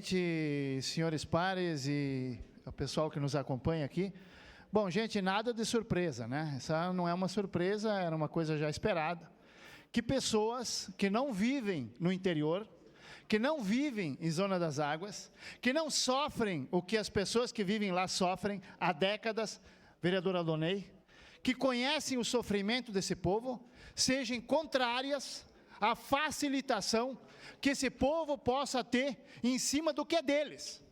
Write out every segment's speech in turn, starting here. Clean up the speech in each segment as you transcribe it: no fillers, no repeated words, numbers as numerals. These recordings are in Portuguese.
presidente, senhores pares e o pessoal que nos acompanha aqui. Bom, gente, nada de surpresa, né? Essa não é uma surpresa, era uma coisa já esperada. Que pessoas que não vivem no interior, que não vivem em zona das águas, que não sofrem o que as pessoas que vivem lá sofrem há décadas, vereador Adonei, que conhecem o sofrimento desse povo, sejam contrárias à facilitação que esse povo possa ter em cima do que é deles.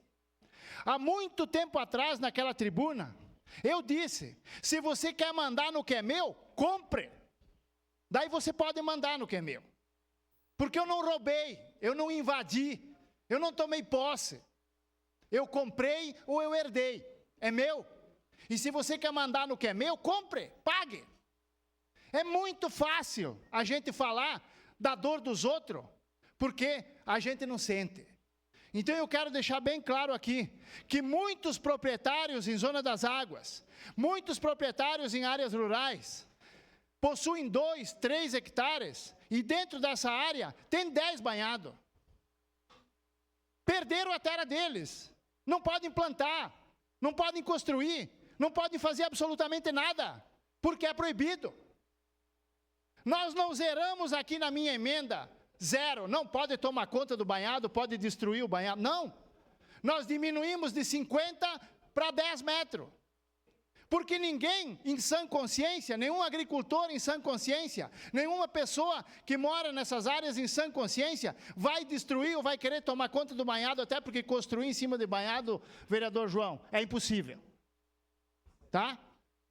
Há muito tempo atrás, naquela tribuna, eu disse, se você quer mandar no que é meu, compre. Daí você pode mandar no que é meu. Porque eu não roubei, eu não invadi, eu não tomei posse. Eu comprei ou eu herdei, é meu. E se você quer mandar no que é meu, compre, pague. É muito fácil a gente falar da dor dos outros, porque a gente não sente. Então eu quero deixar bem claro aqui, que muitos proprietários em zona das águas, muitos proprietários em áreas rurais, possuem 2, 3 hectares, e dentro dessa área tem 10 banhados. Perderam a terra deles, não podem plantar, não podem construir, não podem fazer absolutamente nada, porque é proibido. Nós não zeramos aqui na minha emenda, 0, não pode tomar conta do banhado, pode destruir o banhado, não. Nós diminuímos de 50 para 10 metros. Porque ninguém em sã consciência, nenhum agricultor em sã consciência, nenhuma pessoa que mora nessas áreas em sã consciência, vai destruir ou vai querer tomar conta do banhado, até porque construir em cima de banhado, vereador João, é impossível. Tá?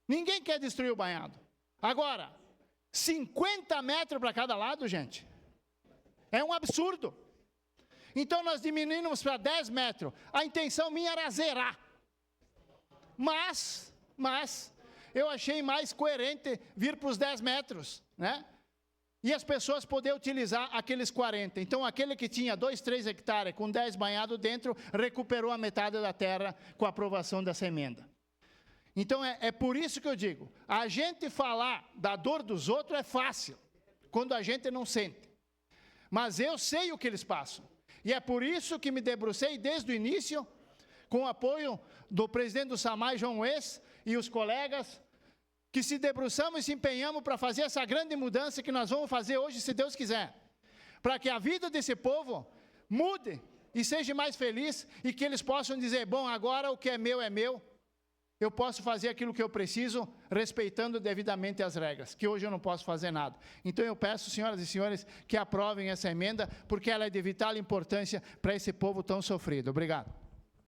Ninguém quer destruir o banhado. Agora, 50 metros para cada lado, gente, é um absurdo. Então nós diminuímos para 10 metros. A intenção minha era zerar. Mas eu achei mais coerente vir para os 10 metros, né? E as pessoas poderem utilizar aqueles 40. Então aquele que tinha 2, 3 hectares com 10 banhados dentro, recuperou a metade da terra com a aprovação dessa emenda. Então é por isso que eu digo, a gente falar da dor dos outros é fácil, quando a gente não sente. Mas eu sei o que eles passam. E é por isso que me debrucei desde o início, com o apoio do presidente do SAMAI, João Wes, e os colegas, que se debruçamos e se empenhamos para fazer essa grande mudança que nós vamos fazer hoje, se Deus quiser. Para que a vida desse povo mude e seja mais feliz, e que eles possam dizer, bom, agora o que é meu, eu posso fazer aquilo que eu preciso, respeitando devidamente as regras, que hoje eu não posso fazer nada. Então eu peço, senhoras e senhores, que aprovem essa emenda, porque ela é de vital importância para esse povo tão sofrido. Obrigado.